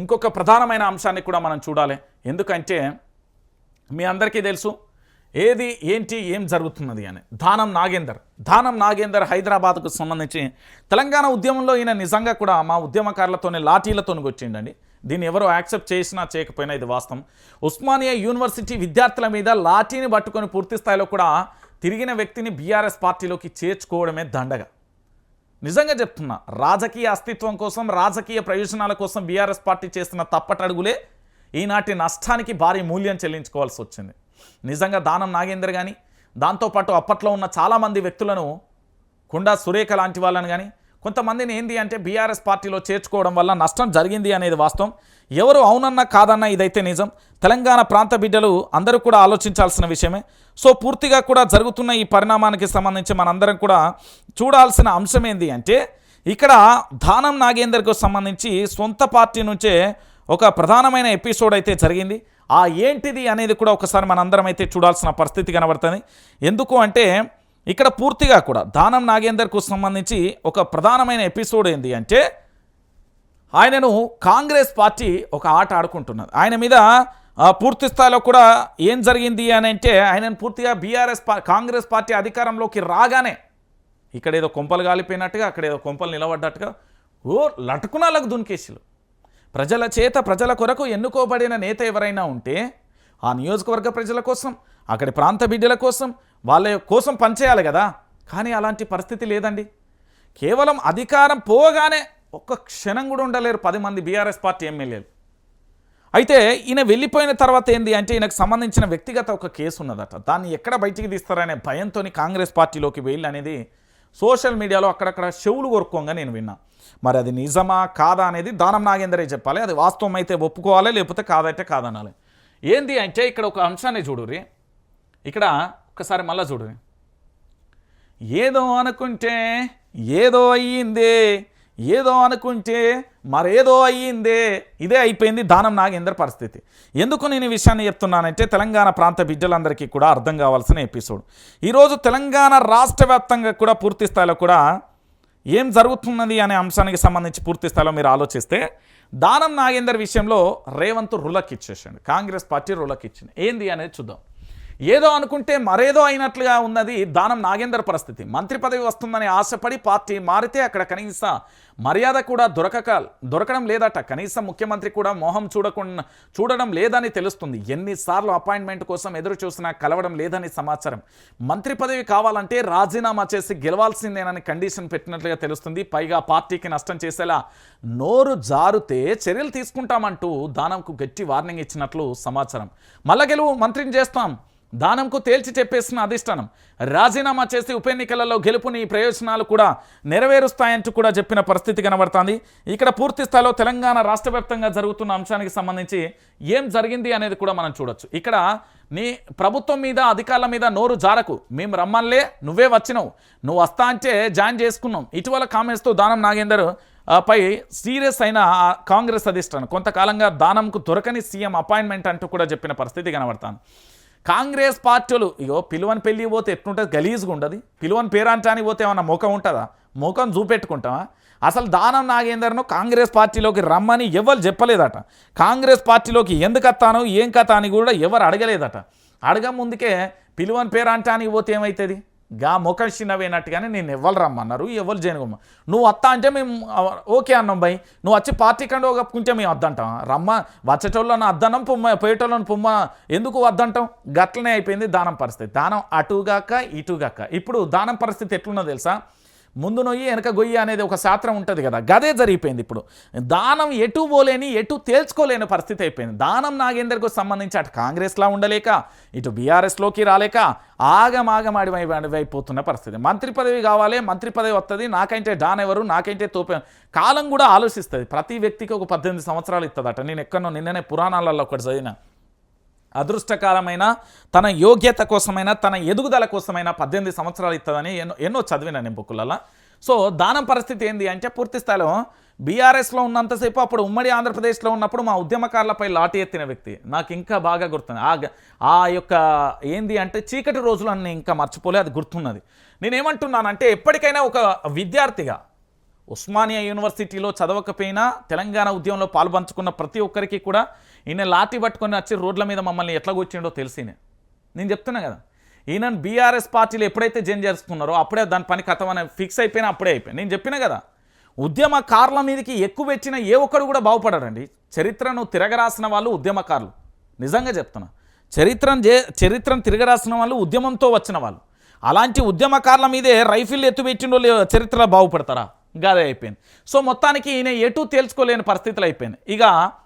ఇంకొక ప్రధానమైన అంశాన్ని కూడా మనం చూడాలి. ఎందుకంటే మీ అందరికీ తెలుసు ఏది ఏంటి ఏం జరుగుతున్నది అని. దానం నాగేందర్ హైదరాబాద్కు సంబంధించి తెలంగాణ ఉద్యమంలో ఈయన నిజంగా కూడా మా ఉద్యమకారులతోనే లాఠీలతోని వచ్చిండండి. దీన్ని ఎవరో యాక్సెప్ట్ చేసినా చేయకపోయినా ఇది వాస్తవం. ఉస్మానియా యూనివర్సిటీ విద్యార్థుల మీద లాఠీని పట్టుకొని పూర్తి స్థాయిలో కూడా తిరిగిన వ్యక్తిని బీఆర్ఎస్ పార్టీలోకి చేర్చుకోవడమే దండగా. నిజంగా చెప్తున్నా, రాజకీయ అస్తిత్వం కోసం రాజకీయ ప్రయోజనాల కోసం బీఆర్ఎస్ పార్టీ చేస్తున్న తప్పటడుగులే ఈనాటి నష్టానికి భారీ మూల్యం చెల్లించుకోవాల్సి వచ్చింది. నిజంగా దానం నాగేందర్ కానీ దాంతోపాటు అప్పట్లో ఉన్న చాలామంది వ్యక్తులను కొండా సురేఖ లాంటి వాళ్ళని కానీ కొంతమందిని ఏంది అంటే బీఆర్ఎస్ పార్టీలో చేర్చుకోవడం వల్ల నష్టం జరిగింది అనేది వాస్తవం. ఎవరు అవునన్నా కాదన్నా ఇదైతే నిజం. తెలంగాణ ప్రాంత బిడ్డలు అందరూ కూడా ఆలోచించాల్సిన విషయమే. సో పూర్తిగా కూడా జరుగుతున్న ఈ పరిణామానికి సంబంధించి మనందరం కూడా చూడాల్సిన అంశం ఏంది అంటే ఇక్కడ దానం నాగేందర్కు సంబంధించి సొంత పార్టీ నుంచే ఒక ప్రధానమైన ఎపిసోడ్ అయితే జరిగింది. ఆ ఏంటిది అనేది కూడా ఒకసారి మనందరం అయితే చూడాల్సిన పరిస్థితి కనబడుతుంది. ఎందుకు అంటే ఇక్కడ పూర్తిగా కూడా దానం నాగేందర్కు సంబంధించి ఒక ప్రధానమైన ఎపిసోడ్ ఏంది అంటే ఆయనను కాంగ్రెస్ పార్టీ ఒక ఆట ఆడుకుంటున్నది. ఆయన మీద పూర్తి స్థాయిలో కూడా ఏం జరిగింది అని అంటే ఆయనను పూర్తిగా కాంగ్రెస్ పార్టీ అధికారంలోకి రాగానే ఇక్కడేదో కొంపలు గాలిపోయినట్టుగా అక్కడేదో కొంపలు నిలబడ్డట్టుగా లటుకునాలకు దునికేసిలు. ప్రజల చేత ప్రజల కొరకు ఎన్నుకోబడిన నేత ఎవరైనా ఉంటే ఆ నియోజకవర్గ ప్రజల కోసం అక్కడి ప్రాంత బిడ్డల కోసం వాళ్ళ కోసం పనిచేయాలి కదా. కానీ అలాంటి పరిస్థితి లేదండి. కేవలం అధికారం పోగానే ఒక్క క్షణం కూడా ఉండలేరు 10 మంది బీఆర్ఎస్ పార్టీ ఎమ్మెల్యేలు. అయితే ఈయన వెళ్ళిపోయిన తర్వాత ఏంది అంటే ఈయనకు సంబంధించిన వ్యక్తిగత ఒక కేసు ఉన్నదట. దాన్ని ఎక్కడ బయటికి తీస్తారనే భయంతో కాంగ్రెస్ పార్టీలోకి వెళ్ళి అనేది సోషల్ మీడియాలో అక్కడక్కడ చెవులు కొరుక్కోగా నేను విన్నా. మరి అది నిజమా కాదా అనేది దానం నాగేందరే చెప్పాలి. అది వాస్తవం అయితే ఒప్పుకోవాలి, లేకపోతే కాదైతే కాదనాలి. ఏంది అంటే ఇక్కడ ఒక అంశాన్ని చూడుర్రి. ఇక్కడ ఒకసారి మళ్ళీ చూడుర్రి. ఏదో అనుకుంటే ఏదో అయ్యిందే, ఏదో అనుకుంటే మరేదో అయ్యిందే, ఇదే అయిపోయింది దానం నాగేందర్ పరిస్థితి. ఎందుకు నేను ఈ విషయాన్ని చెప్తున్నానంటే తెలంగాణ ప్రాంత బిడ్డలందరికీ కూడా అర్థం కావాల్సిన ఎపిసోడ్. ఈరోజు తెలంగాణ రాష్ట్ర వ్యాప్తంగా కూడా పూర్తి స్థాయిలో కూడా ఏం జరుగుతున్నది అనే అంశానికి సంబంధించి పూర్తి స్థాయిలో మీరు ఆలోచిస్తే దానం నాగేందర్ విషయంలో రేవంత్ రులకిచ్చేసాడు, కాంగ్రెస్ పార్టీ రులకిచ్చింది. ఏంది అనేది చూద్దాం. ఏదో అనుకుంటే మరేదో అయినట్లుగా ఉన్నది దానం నాగేందర్ పరిస్థితి. మంత్రి పదవి వస్తుందని ఆశపడి పార్టీ మారితే అక్కడ కనీస మర్యాద కూడా దొరకడం లేదట. కనీసం ముఖ్యమంత్రి కూడా మొహం చూడడం లేదని తెలుస్తుంది. ఎన్నిసార్లు అపాయింట్మెంట్ కోసం ఎదురు చూసినా కలవడం లేదని సమాచారం. మంత్రి పదవి కావాలంటే రాజీనామా చేసి గెలవాల్సిందేనని కండిషన్ పెట్టినట్లుగా తెలుస్తుంది. పైగా పార్టీకి నష్టం చేసేలా నోరు జారుతే చర్యలు తీసుకుంటామంటూ దానంకు గట్టి వార్నింగ్ ఇచ్చినట్లు సమాచారం. మళ్ళా గెలువు మంత్రిని చేస్తాం దానంకు తేల్చి చెప్పేసిన అధిష్టానం. రాజీనామా చేసి ఉప ఎన్నికలలో గెలుపుని ప్రయోజనాలు కూడా నెరవేరుస్తాయంటూ కూడా చెప్పిన పరిస్థితి కనబడుతుంది. ఇక్కడ పూర్తి స్థాయిలో తెలంగాణ రాష్ట్ర వ్యాప్తంగా జరుగుతున్న అంశానికి సంబంధించి ఏం జరిగింది అనేది కూడా మనం చూడొచ్చు. ఇక్కడ నీ ప్రభుత్వం మీద అధికారుల మీద నోరు జారకు, మేము రమ్మన్లే నువ్వే వచ్చినావు, నువ్వు వస్తా అంటే జాయిన్ చేసుకున్నాం. ఇటీవల కామెంట్స్తో దానం నాగేందర్ పై సీరియస్ అయిన కాంగ్రెస్ అధిష్టానం కొంతకాలంగా దానంకు దొరకని సీఎం అపాయింట్మెంట్ అంటూ కూడా చెప్పిన పరిస్థితి కనబడుతుంది. కాంగ్రెస్ పార్టీలు ఇగో పిలువని పెళ్ళి పోతే ఎట్లుంటుంది, గలీజ్గా ఉండదు. పిలువని పేరంటానికి పోతే ఏమన్నా ముఖం ఉంటుందా? ముఖం చూపెట్టుకుంటావా? అసలు దానం నాగేందర్ను కాంగ్రెస్ పార్టీలోకి రమ్మని ఎవరు చెప్పలేదట. కాంగ్రెస్ పార్టీలోకి ఎందుకు వస్తాను ఏం కథ అని కూడా ఎవరు అడగలేదట. అడగ ముందుకే పిలువని పేరంటానికి పోతే ఏమవుతుంది? గా ముఖం చిన్నవేనట్టుగానే నేను ఎవరు రమ్మన్నారు, ఎవరు జనగమ్మ నువ్వు వస్తా అంటే మేము ఓకే అన్నాం భయ్. నువ్వు వచ్చి పార్టీ కంటే కప్పుకుంటే మేము వద్దంటాం. రమ్మ వచ్చేటోళ్ళని వద్దనం పొమ్మ, పోయేటోళ్ళని పొమ్మ, ఎందుకు వద్దంటాం? గట్లనే అయిపోయింది దానం పరిస్థితి. దానం అటుగాక ఇటుగాక. ఇప్పుడు దానం పరిస్థితి ఎట్లున్నదో తెలుసా? ముందు నొయ్యి వెనక గొయ్యి అనేది ఒక శాస్త్రం ఉంటుంది కదా, గదే జరిగిపోయింది. ఇప్పుడు దానం ఎటు పోలేని ఎటు తేల్చుకోలేని పరిస్థితి అయిపోయింది. దానం నాగేందర్కు సంబంధించి అటు కాంగ్రెస్లా ఉండలేక ఇటు బీఆర్ఎస్లోకి రాలేక ఆగమాగమాడిపోతున్న పరిస్థితి. మంత్రి పదవి కావాలి, మంత్రి పదవి వస్తుంది, నాకంటే డాన్ ఎవరు, నాకంటే తోపే. కాలం కూడా ఆలోచిస్తుంది. ప్రతి వ్యక్తికి ఒక 18 సంవత్సరాలు ఇస్తుందట. నేను ఎక్కడో నిన్ననే పురాణాలలో ఒకటి చదివిన. అదృష్టకరమైన తన యోగ్యత కోసమైనా తన ఎదుగుదల కోసమైనా 18 సంవత్సరాలు ఇస్తుందని ఎన్నో చదివిన నేను బుక్కులలో. సో దానం పరిస్థితి ఏంది అంటే పూర్తి స్థాయిలో బీఆర్ఎస్లో ఉన్నంతసేపు అప్పుడు ఉమ్మడి ఆంధ్రప్రదేశ్లో ఉన్నప్పుడు మా ఉద్యమకారులపై లాఠీ ఎత్తిన వ్యక్తి నాకు ఇంకా బాగా గుర్తుంది. ఆ యొక్క ఏంది అంటే చీకటి రోజులన్నీ ఇంకా మర్చిపోలే, అది గుర్తున్నది. నేనేమంటున్నానంటే ఎప్పటికైనా ఒక విద్యార్థిగా ఉస్మానియా యూనివర్సిటీలో చదవకపోయినా తెలంగాణ ఉద్యమంలో పాల్పంచుకున్న ప్రతి ఒక్కరికి కూడా ఈయన లాఠీ పట్టుకొని వచ్చి రోడ్ల మీద మమ్మల్ని ఎట్లా కూర్చిండో తెలిసినే. నేను చెప్తున్నా కదా, ఈయనను బీఆర్ఎస్ పార్టీలు ఎప్పుడైతే చేసుకున్నారో అప్పుడే దాని పని కథమని ఫిక్స్ అయిపోయినా అప్పుడే అయిపోయింది. నేను చెప్పిన కదా, ఉద్యమకారుల మీదకి ఎక్కువ వచ్చిన ఏ ఒక్కడు కూడా బాగుపడారండి. చరిత్రను తిరగరాసిన వాళ్ళు ఉద్యమకారులు, నిజంగా చెప్తున్నా. చరిత్రను తిరగరాసిన వాళ్ళు ఉద్యమంతో వచ్చిన వాళ్ళు. అలాంటి ఉద్యమకారుల మీదే రైఫిల్ ఎత్తుపెట్టిండో చరిత్రలో బాగుపడతారా? గాదే అయిపోయింది. సో మొత్తానికి ఈయన ఎటు తేల్చుకోలేని పరిస్థితులు అయిపోయింది. ఇక